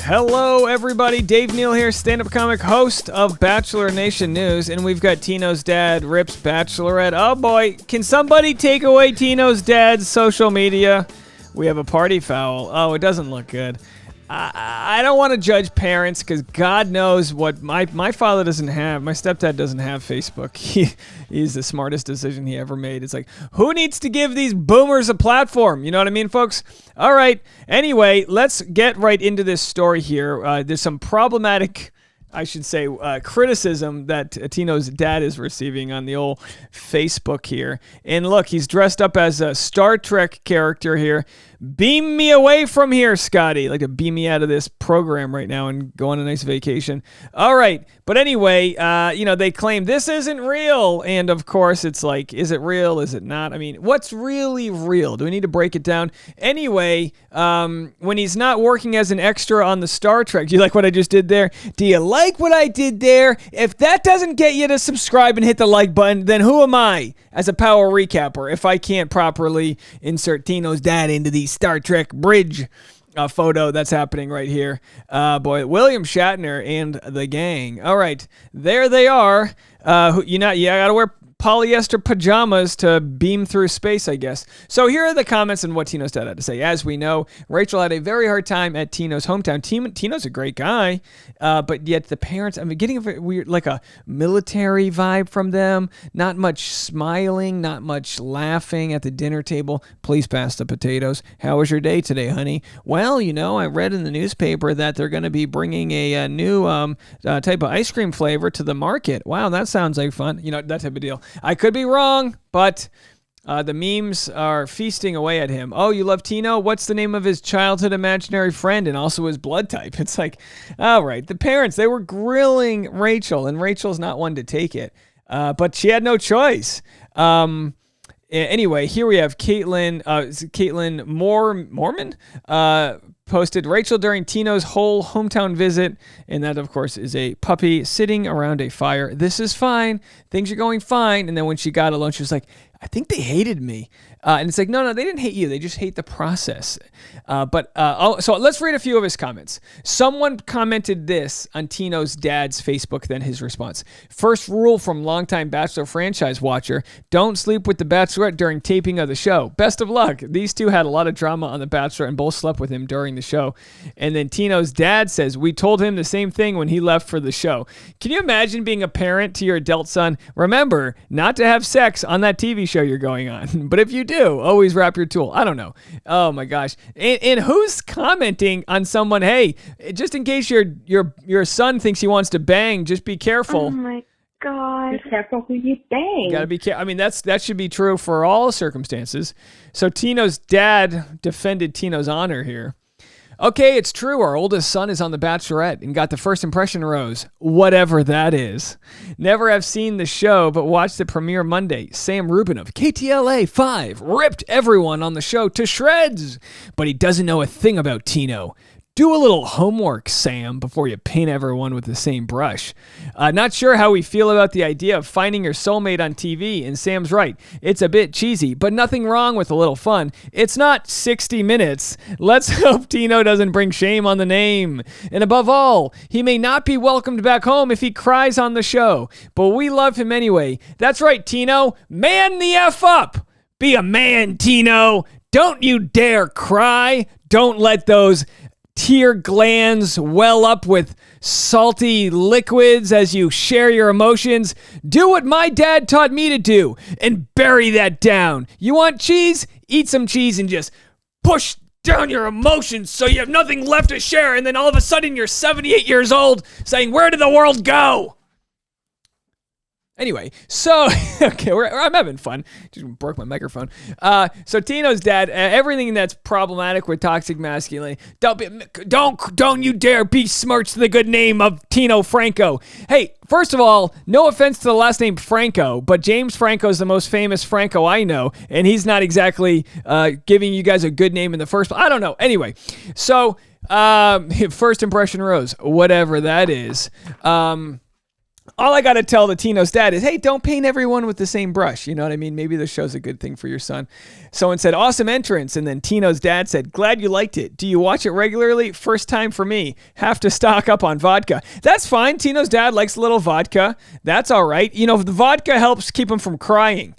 Hello, everybody. Dave Neal here, stand-up comic, host of Bachelor Nation News, and we've got Tino's dad, Rip's Bachelorette. Oh, boy. Can somebody take away Tino's dad's social media? We have a party foul. Oh, it doesn't look good. I don't want to judge parents because God knows what my father doesn't have. My stepdad doesn't have Facebook. He's the smartest decision he ever made. It's like, who needs to give these boomers a platform? You know what I mean, folks? All right. Anyway, let's get right into this story here. There's some problematic, I should say, criticism that Tino's dad is receiving on the old Facebook here. And look, he's dressed up as a Star Trek character here. Beam me away from here, Scotty. Like to beam me out of this program right now and go on a nice vacation. All right. But anyway, they claim this isn't real. And of course, it's like, is it real? Is it not? I mean, what's really real? Do we need to break it down? Anyway, when he's not working as an extra on the Star Trek, do you like what I just did there? Do you like what I did there? If that doesn't get you to subscribe and hit the like button, then who am I as a power recapper if I can't properly insert Tino's dad into the Star Trek bridge photo that's happening right here? Boy, William Shatner and the gang. All right, there they are. You gotta wear polyester pajamas to beam through space, I guess. So here are the comments and what Tino's dad had to say. As we know, Rachel had a very hard time at Tino's hometown. Tino's a great guy, but yet the parents, I'm getting a weird, like a military vibe from them. Not much smiling, not much laughing at the dinner table. Please pass the potatoes. How was your day today, honey? Well, I read in the newspaper that they're going to be bringing a new type of ice cream flavor to the market. Wow, that sounds like fun. That type of deal. I could be wrong, but the memes are feasting away at him. Oh, you love Tino? What's the name of his childhood imaginary friend and also his blood type? It's like, all right, the parents, they were grilling Rachel, and Rachel's not one to take it. But she had no choice. Anyway, here we have Caitlin Mormon posted Rachel during Tino's whole hometown visit, and that, of course, is a puppy sitting around a fire. This is fine. Things are going fine. And then when she got alone, she was like, I think they hated me. And it's like, no, they didn't hate you. They just hate the process. So let's read a few of his comments. Someone commented this on Tino's dad's Facebook, then his response. First rule from longtime Bachelor franchise watcher, don't sleep with the Bachelorette during taping of the show. Best of luck. These two had a lot of drama on The Bachelor and both slept with him during the show. And then Tino's dad says, we told him the same thing when he left for the show. Can you imagine being a parent to your adult son? Remember, not to have sex on that TV show you're going on. But if you do, always wrap your tool. I don't know. Oh my gosh. And who's commenting on someone, hey, just in case your son thinks he wants to bang, just be careful. Oh my God. Be careful who you bang. You gotta be careful. I mean, that should be true for all circumstances. So Tino's dad defended Tino's honor here. Okay, it's true. Our oldest son is on The Bachelorette and got the first impression rose, whatever that is. Never have seen the show, but watched the premiere Monday. Sam Rubin of KTLA 5 ripped everyone on the show to shreds, but he doesn't know a thing about Tino. Do a little homework, Sam, before you paint everyone with the same brush. Not sure how we feel about the idea of finding your soulmate on TV, and Sam's right. It's a bit cheesy, but nothing wrong with a little fun. It's not 60 Minutes. Let's hope Tino doesn't bring shame on the name. And above all, he may not be welcomed back home if he cries on the show, but we love him anyway. That's right, Tino. Man the F up. Be a man, Tino. Don't you dare cry. Don't let those tear glands well up with salty liquids as you share your emotions. Do what my dad taught me to do and bury that down. You want cheese? Eat some cheese and just push down your emotions so you have nothing left to share, and then all of a sudden you're 78 years old saying, where did the world go? Anyway, so, okay, I'm having fun. Just broke my microphone. So Tino's dad, everything that's problematic with toxic masculinity, don't you dare besmirch the good name of Tino Franco. Hey, first of all, no offense to the last name Franco, but James Franco is the most famous Franco I know, and he's not exactly giving you guys a good name in the first place. I don't know. Anyway, so first impression rose, whatever that is. All I got to tell the Tino's dad is, hey, don't paint everyone with the same brush. You know what I mean? Maybe this show's a good thing for your son. Someone said, awesome entrance. And then Tino's dad said, glad you liked it. Do you watch it regularly? First time for me. Have to stock up on vodka. That's fine. Tino's dad likes a little vodka. That's all right. You know, the vodka helps keep him from crying.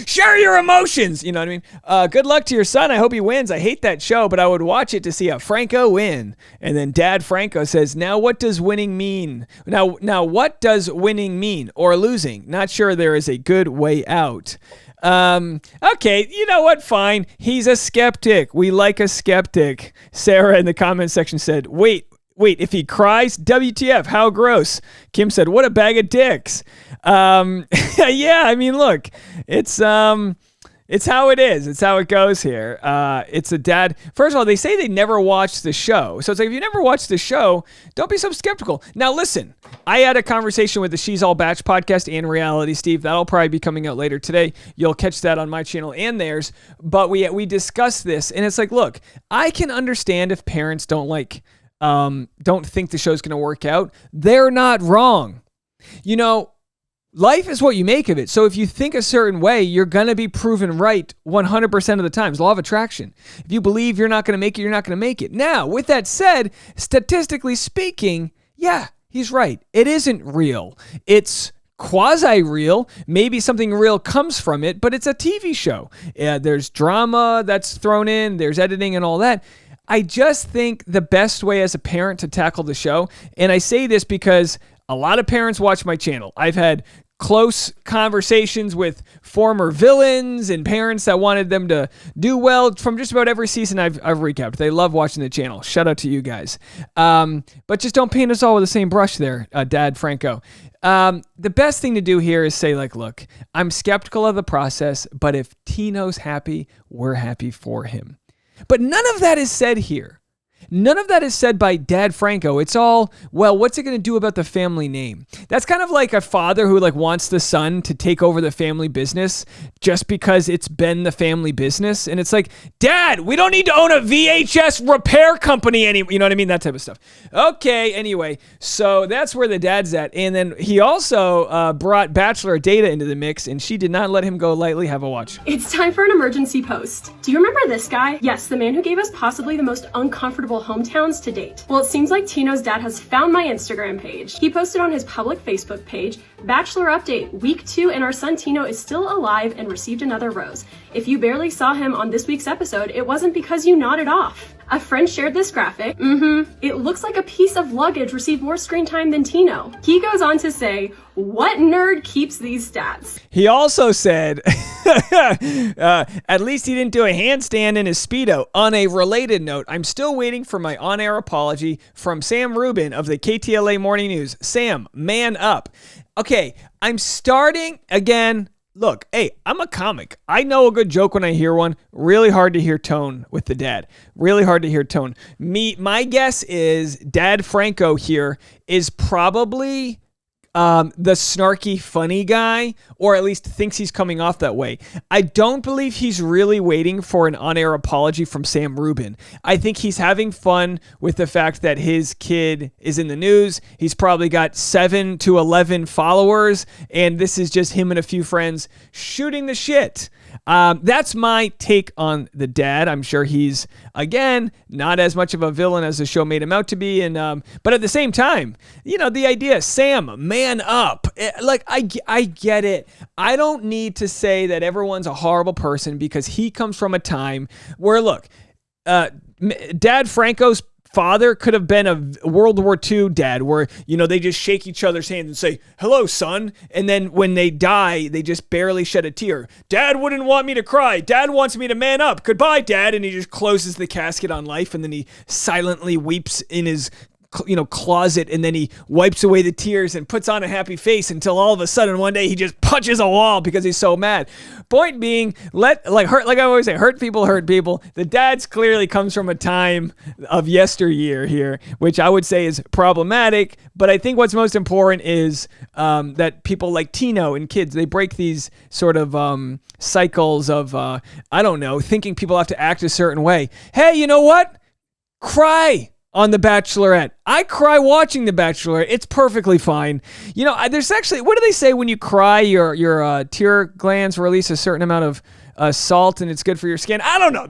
Share your emotions. You know what I mean? Good luck to your son. I hope he wins. I hate that show, but I would watch it to see a Franco win. And then Dad Franco says, now what does winning mean? Now, what does winning mean or losing? Not sure there is a good way out. Okay, you know what? Fine. He's a skeptic. We like a skeptic. Sarah in the comment section said, wait, if he cries, WTF, how gross. Kim said, what a bag of dicks. Yeah, I mean, look, it's how it is. It's how it goes here. It's a dad. First of all, they say they never watched the show. So it's like, if you never watched the show, don't be so skeptical. Now, listen, I had a conversation with the She's All Batch podcast and Reality Steve. That'll probably be coming out later today. You'll catch that on my channel and theirs. But we discussed this, and it's like, look, I can understand if parents don't think the show's going to work out. They're not wrong. You know, life is what you make of it. So if you think a certain way, you're going to be proven right 100% of the time. It's law of attraction. If you believe you're not going to make it, you're not going to make it. Now, with that said, statistically speaking, yeah, he's right. It isn't real. It's quasi-real. Maybe something real comes from it, but it's a TV show. There's drama that's thrown in. There's editing and all that. I just think the best way as a parent to tackle the show, and I say this because a lot of parents watch my channel. I've had close conversations with former villains and parents that wanted them to do well from just about every season I've recapped. They love watching the channel. Shout out to you guys. But just don't paint us all with the same brush there, Dad Franco. The best thing to do here is say, like, look, I'm skeptical of the process, but if Tino's happy, we're happy for him. But none of that is said here. None of that is said by Dad Franco. It's all, well, what's it going to do about the family name? That's kind of like a father who wants the son to take over the family business just because it's been the family business. And it's like, Dad, we don't need to own a VHS repair company anymore. You know what I mean? That type of stuff. Okay, anyway, so that's where the dad's at. And then he also brought Bachelor Data into the mix, and she did not let him go lightly. Have a watch. It's time for an emergency post. Do you remember this guy? Yes, the man who gave us possibly the most uncomfortable hometowns to date. Well, it seems like Tino's dad has found my Instagram page. He posted on his public Facebook page, Bachelor update, week 2, and our son Tino is still alive and received another rose. If you barely saw him on this week's episode, it wasn't because you nodded off. A friend shared this graphic. It looks like a piece of luggage received more screen time than Tino. He goes on to say, what nerd keeps these stats? He also said, at least he didn't do a handstand in his Speedo. On a related note, I'm still waiting for my on-air apology from Sam Rubin of the KTLA Morning News. Sam, man up. Okay, I'm starting again. Look, hey, I'm a comic. I know a good joke when I hear one. Really hard to hear tone with the dad. Really hard to hear tone. My guess is Dad Franco here is probably the snarky, funny guy, or at least thinks he's coming off that way. I don't believe he's really waiting for an on-air apology from Sam Rubin. I think he's having fun with the fact that his kid is in the news. He's probably got 7 to 11 followers, and this is just him and a few friends shooting the shit. That's my take on the dad. I'm sure he's, again, not as much of a villain as the show made him out to be. And but at the same time, the idea, Sam, man up. I get it. I don't need to say that everyone's a horrible person because he comes from a time where, look, Dad Franco's father could have been a World War II dad where, they just shake each other's hands and say, hello, son. And then when they die, they just barely shed a tear. Dad wouldn't want me to cry. Dad wants me to man up. Goodbye, Dad. And he just closes the casket on life. And then he silently weeps in his closet, and then he wipes away the tears and puts on a happy face until all of a sudden one day he just punches a wall because he's so mad. Point being, like I always say, hurt people hurt people. The dad's clearly comes from a time of yesteryear here, which I would say is problematic. But I think what's most important is that people like Tino and kids, they break these sort of cycles of thinking people have to act a certain way. Hey, you know what? Cry on The Bachelorette. I cry watching The Bachelorette. It's perfectly fine. You know, there's actually, what do they say when you cry, your tear glands release a certain amount of salt and it's good for your skin? I don't know.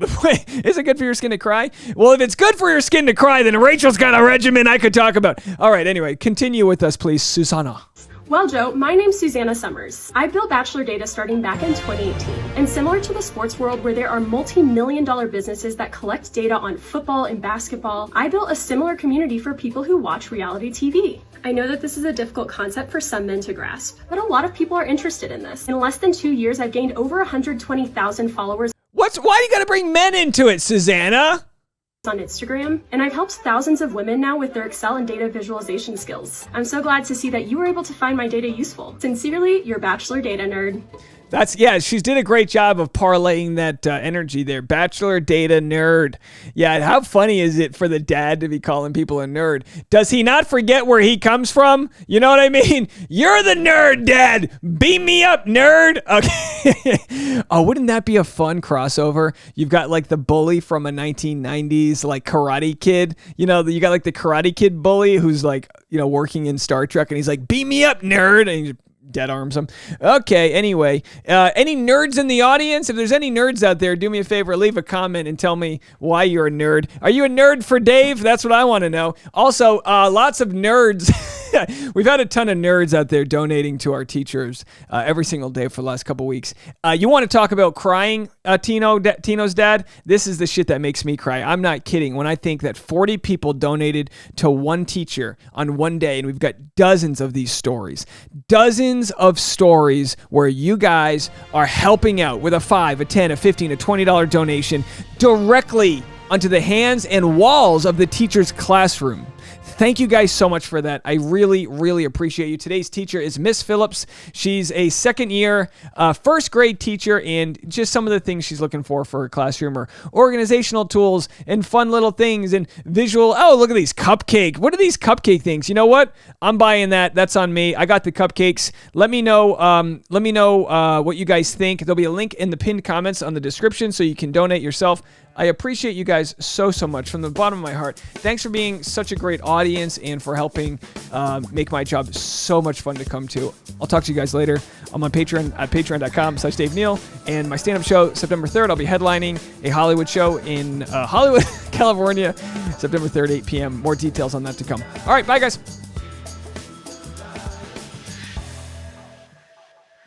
Is it good for your skin to cry? Well, if it's good for your skin to cry, then Rachel's got a regimen I could talk about. All right, anyway, continue with us, please, Susanna. Well, Joe, my name's Susanna Summers. I built Bachelor Data starting back in 2018. And similar to the sports world where there are multi-million-dollar businesses that collect data on football and basketball, I built a similar community for people who watch reality TV. I know that this is a difficult concept for some men to grasp, but a lot of people are interested in this. In less than 2 years, I've gained over 120,000 followers. Why do you gotta bring men into it, Susanna? On Instagram, and I've helped thousands of women now with their Excel and data visualization skills. I'm so glad to see that you were able to find my data useful. Sincerely, your Bachelor Data Nerd. She did a great job of parlaying that energy there. Bachelor Data Nerd. Yeah, how funny is it for the dad to be calling people a nerd? Does he not forget where he comes from? You know what I mean? You're the nerd, Dad. Beam me up, nerd. Okay. Oh, wouldn't that be a fun crossover? You've got like the bully from a 1990s like Karate Kid. You know, you got like the Karate Kid bully who's like, you know, working in Star Trek, and he's like, beam me up, nerd. And he dead arms him. Okay, anyway, any nerds in the audience? If there's any nerds out there, do me a favor, leave a comment and tell me why you're a nerd. Are you a nerd for Dave? That's what I want to know. Also, lots of nerds. We've had a ton of nerds out there donating to our teachers every single day for the last couple weeks. You want to talk about crying, Tino's dad? This is the shit that makes me cry. I'm not kidding when I think that 40 people donated to one teacher on one day, and we've got dozens of these stories. Dozens of stories where you guys are helping out with a $5, a $10, a $15, a $20 donation directly onto the hands and walls of the teacher's classroom. Thank you guys so much for that. I really, really appreciate you. Today's teacher is Miss Phillips. She's a second year, first grade teacher, and just some of the things she's looking for her classroom are organizational tools and fun little things and visual. Oh, look at these cupcake. What are these cupcake things? You know what? I'm buying that. That's on me. I got the cupcakes. Let me know what you guys think. There'll be a link in the pinned comments on the description so you can donate yourself. I appreciate you guys so much from the bottom of my heart. Thanks for being such a great audience and for helping make my job so much fun to come to. I'll talk to you guys later. I'm on Patreon at patreon.com/Dave Neal. And my stand-up show, September 3rd, I'll be headlining a Hollywood show in Hollywood, California, September 3rd, 8 p.m. More details on that to come. All right, bye, guys.